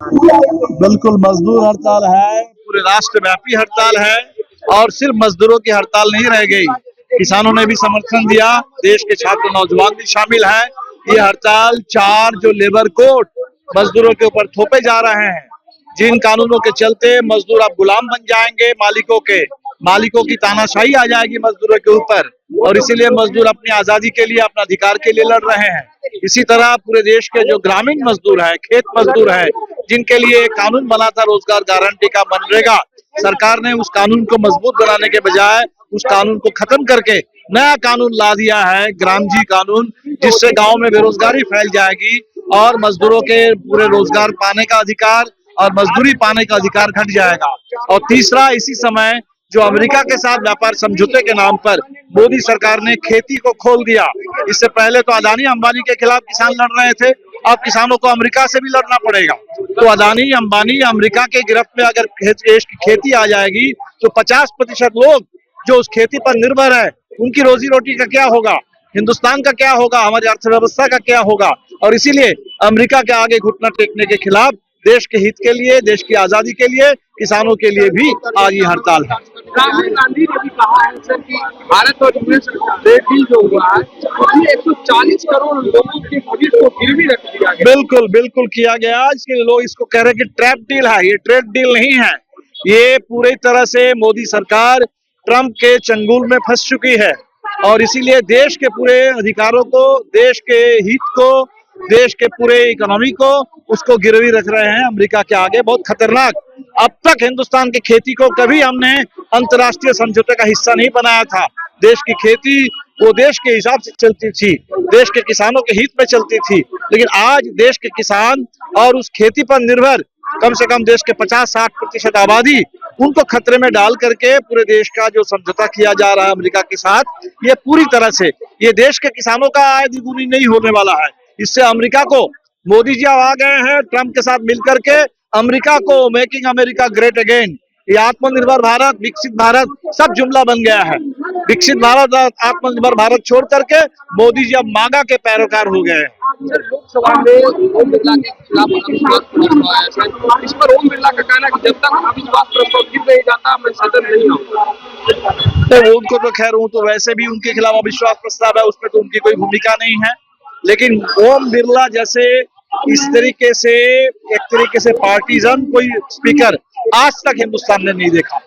बिल्कुल मजदूर हड़ताल है, पूरे राष्ट्रव्यापी हड़ताल है और सिर्फ मजदूरों की हड़ताल नहीं रह गई, किसानों ने भी समर्थन दिया, देश के छात्र नौजवान भी शामिल है। ये हड़ताल 4 जो लेबर कोड मजदूरों के ऊपर थोपे जा रहे हैं, जिन कानूनों के चलते मजदूर अब गुलाम बन जाएंगे मालिकों की तानाशाही आ जाएगी मजदूरों के ऊपर, और इसीलिए मजदूर अपनी आजादी के लिए, अपने अधिकार के लिए लड़ रहे हैं। इसी तरह पूरे देश के जो ग्रामीण मजदूर हैं, खेत मजदूर हैं, जिनके लिए कानून बना था रोजगार गारंटी का, मनरेगा, सरकार ने उस कानून को मजबूत बनाने के बजाय उस कानून को खत्म करके नया कानून ला दिया है, ग्रामजी कानून, जिससे गांव में बेरोजगारी फैल जाएगी और मजदूरों के पूरे रोजगार पाने का अधिकार और मजदूरी पाने का अधिकार घट जाएगा। और तीसरा, इसी समय जो अमेरिका के साथ व्यापार समझौते के नाम पर मोदी सरकार ने खेती को खोल दिया। इससे पहले तो अदानी अंबानी के खिलाफ किसान लड़ रहे थे, अब किसानों को अमेरिका से भी लड़ना पड़ेगा। तो अदानी अंबानी अमेरिका के गिरफ्त में अगर देश की खेती आ जाएगी तो 50% लोग जो उस खेती पर निर्भर है, उनकी रोजी रोटी का क्या होगा, हिंदुस्तान का क्या होगा, हमारी अर्थव्यवस्था का क्या होगा। और इसीलिए अमेरिका के आगे घुटना टेकने के खिलाफ देश के हित के लिए, देश की आजादी के लिए, किसानों के लिए भी आज ये हड़ताल है। राहुल गांधी ने भी कहा है सर कि भारत और यूएस ट्रेड डील जो हुआ है उसमें 140 करोड़ लोगों की भविष्य को गिरवी रख दिया गया। बिल्कुल बिल्कुल किया गया। इसके लोग इसको कह रहे हैं कि ट्रैप डील है, ये ट्रेड डील नहीं है। ये पूरी तरह से मोदी सरकार ट्रंप के चंगुल में फंस चुकी है और इसीलिए देश के पूरे अधिकारों को, देश के हित को, देश के पूरे इकोनॉमी को, उसको गिरवी रख रहे हैं अमेरिका के आगे। बहुत खतरनाक। अब तक हिंदुस्तान की खेती को कभी हमने अंतर्राष्ट्रीय समझौते का हिस्सा नहीं बनाया था। देश की खेती वो देश के हिसाब से चलती थी, देश के किसानों के हित में चलती थी, लेकिन आज देश के किसान और उस खेती पर निर्भर कम से कम देश के 50-60% आबादी, उनको खतरे में डाल करके पूरे देश का जो समझौता किया जा रहा है अमेरिका के साथ, ये पूरी तरह से ये देश के किसानों का आय द्विगुनी नहीं होने वाला है। इससे अमेरिका को, मोदी जी आ गए हैं ट्रंप के साथ मिलकर के, अमेरिका को मेकिंग अमेरिका ग्रेट अगेन, ये आत्मनिर्भर भारत, विकसित भारत सब जुमला बन गया है। विकसित भारत और आत्मनिर्भर भारत छोड़ करके मोदी जी अब मांगा के पैरोकार हो गए हैं। लोकसभा में ओम बिरला के खिलाफ अविश्वास प्रस्ताव आया है। इस पर ओम बिरला का कहना है कि जब तक अविश्वास प्रस्ताव गिर नहीं जाता मैं सदन नहीं आऊंगा। तो उनको तो खैर, वो तो वैसे भी उनके खिलाफ अविश्वास प्रस्ताव है, उसमें तो उनकी कोई भूमिका नहीं है, लेकिन ओम बिरला जैसे इस तरीके से, एक तरीके से पार्टीजन कोई स्पीकर आज तक हिंदुस्तान ने नहीं देखा,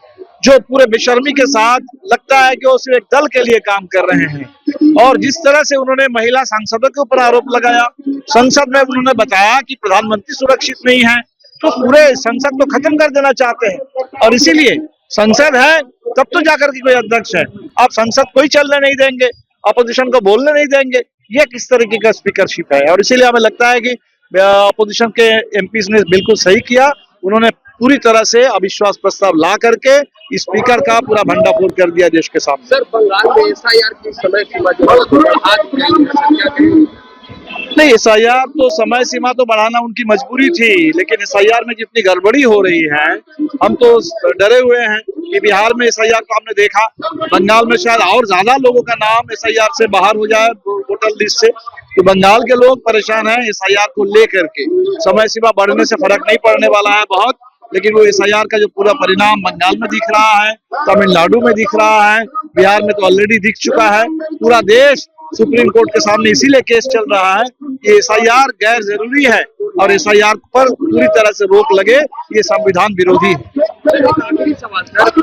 जो पूरे बेशर्मी के साथ लगता है कि वो सिर्फ एक दल के लिए काम कर रहे हैं। और जिस तरह से उन्होंने महिला सांसदों के ऊपर आरोप लगाया, संसद में उन्होंने बताया कि प्रधानमंत्री सुरक्षित नहीं है, तो पूरे संसद को खत्म कर देना चाहते हैं। और इसीलिए संसद है तब तो जाकर के कोई अध्यक्ष है, आप संसद को ही चलने नहीं देंगे, अपोजिशन को बोलने नहीं देंगे, ये किस तरीके का स्पीकरशिप है। और इसीलिए हमें लगता है कि अपोजिशन के एमपीज ने बिल्कुल सही किया, उन्होंने पूरी तरह से अविश्वास प्रस्ताव ला करके स्पीकर का पूरा भंडाफोड़ कर दिया देश के सामने। सर, बंगाल में एसआईआर की समय सीमा जो नहीं, एसआईआर तो समय सीमा तो बढ़ाना उनकी मजबूरी थी, लेकिन एसआईआर में जितनी गड़बड़ी हो रही है, हम तो डरे हुए हैं कि बिहार में एसआईआर को हमने देखा, बंगाल में शायद और ज्यादा लोगों का नाम एसआईआर से बाहर हो जाए वोटर लिस्ट से, तो बंगाल के लोग परेशान हैं एसआईआर को लेकर के। समय सीमा बढ़ने से फर्क नहीं पड़ने वाला है बहुत, लेकिन वो एसआईआर का जो पूरा परिणाम बंगाल में दिख रहा है, तमिलनाडु में दिख रहा है, बिहार में तो ऑलरेडी दिख चुका है। पूरा देश सुप्रीम कोर्ट के सामने इसीलिए केस चल रहा है कि एसआईआर गैर जरूरी है और एसआईआर पर पूरी तरह से रोक लगे, ये संविधान विरोधी है। आखिरी सवाल सर,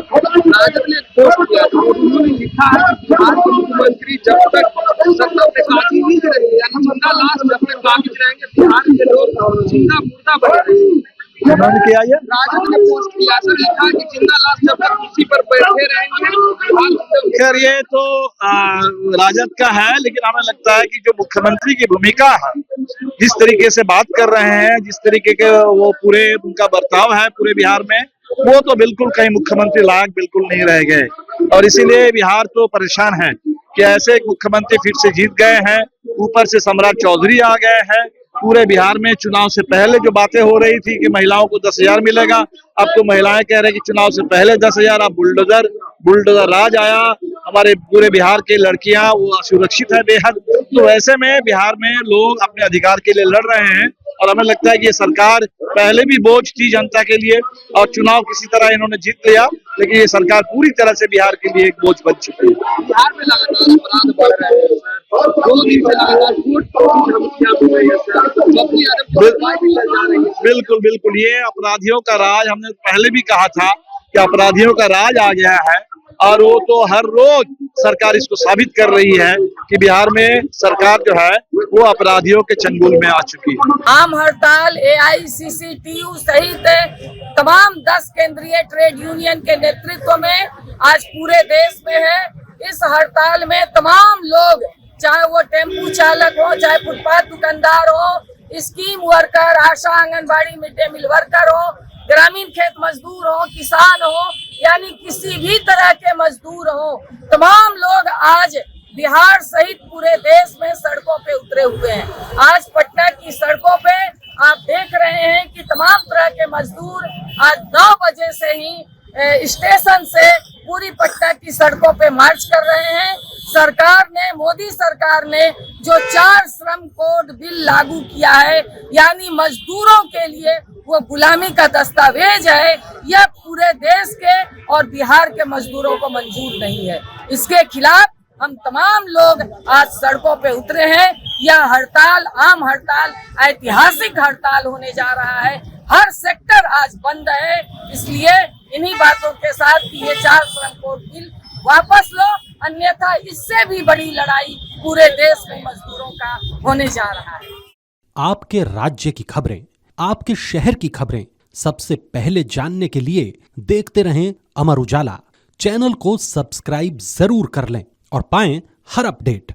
राजद ने पोस्ट किया था, उन्होंने लिखा है कि बिहार के मुख्यमंत्री जब तक सत्ता पे काबिज नहीं रहेंगे, यानी जिंदा लाश जब तक काबिज रहेंगे, बिहार के लोग जिंदा मुर्दा बने रहेंगे। उन्होंने किया है, राजद ने पोस्ट किया सर, लिखा कि जिंदा लाश जब तक कुर्सी पर बैठे रहेंगे। खैर ये तो राजद का है, लेकिन हमें लगता है कि जो मुख्यमंत्री की भूमिका है, जिस तरीके से बात कर रहे हैं, जिस तरीके के वो पूरे उनका बर्ताव है पूरे बिहार में, वो तो बिल्कुल कहीं मुख्यमंत्री लायक बिल्कुल नहीं रह गए। और इसीलिए बिहार तो परेशान है कि ऐसे एक मुख्यमंत्री फिर से जीत गए हैं, ऊपर से सम्राट चौधरी आ गए हैं। पूरे बिहार में चुनाव से पहले जो बातें हो रही थी कि महिलाओं को 10,000 मिलेगा, अब तो महिलाएं कह रहे हैं कि चुनाव से पहले 10,000, अब बुलडोजर राज आया, हमारे पूरे बिहार की लड़कियां वो सुरक्षित है बेहद। तो ऐसे में बिहार में लोग अपने अधिकार के लिए लड़ रहे हैं और हमें लगता है कि ये सरकार पहले भी बोझ थी जनता के लिए और चुनाव किसी तरह इन्होंने जीत लिया, लेकिन ये सरकार पूरी तरह से बिहार के लिए एक बोझ बन चुकी है। बिहार में लगातार अपराध बढ़ रहे हैं सर, 2 दिन से लगातार वोट की धमकियां मिल रही है सर, पप्पू यादव को हवाई भी चल जा रही है। बिल्कुल बिल्कुल, ये अपराधियों का राज, हमने पहले भी कहा था कि अपराधियों का राज आ गया है और वो तो हर रोज सरकार इसको साबित कर रही है कि बिहार में सरकार जो है वो अपराधियों के चंगुल में आ चुकी है। आम हड़ताल AICCTU सहित तमाम 10 केंद्रीय ट्रेड यूनियन के नेतृत्व में आज पूरे देश में है। इस हड़ताल में तमाम लोग, चाहे वो टेम्पू चालक हो, चाहे फुटपाथ दुकानदार हो, scheme worker, ASHA anganwadi, mid day meal worker हो, ग्रामीण खेत मजदूर हो, किसान हो, यानी किसी भी तरह के मजदूर हो, तमाम लोग आज बिहार सहित पूरे देश में सड़कों पे उतरे हुए हैं। आज पटना की सड़कों पे आप देख रहे हैं कि तमाम तरह के मजदूर आज 9 बजे से ही स्टेशन से पूरी पटना की सड़कों पे मार्च कर रहे हैं। सरकार ने, मोदी सरकार ने जो 4 श्रम कोड बिल लागू किया है, यानी मजदूरों के लिए वो गुलामी का दस्तावेज है, यह पूरे देश के और बिहार के मजदूरों को मंजूर नहीं है। इसके खिलाफ हम तमाम लोग आज सड़कों पे उतरे हैं। यह हड़ताल, आम हड़ताल, ऐतिहासिक हड़ताल होने जा रहा है। हर सेक्टर आज बंद है। इसलिए इन्हीं बातों के साथ कि ये 4 श्रम कोड बिल वापस लो, अन्यथा इससे भी बड़ी लड़ाई पूरे देश में मजदूरों का होने जा रहा है। आपके राज्य की खबरें, आपके शहर की खबरें सबसे पहले जानने के लिए देखते रहें अमर उजाला। चैनल को सब्सक्राइब जरूर कर लें और पाएं हर अपडेट।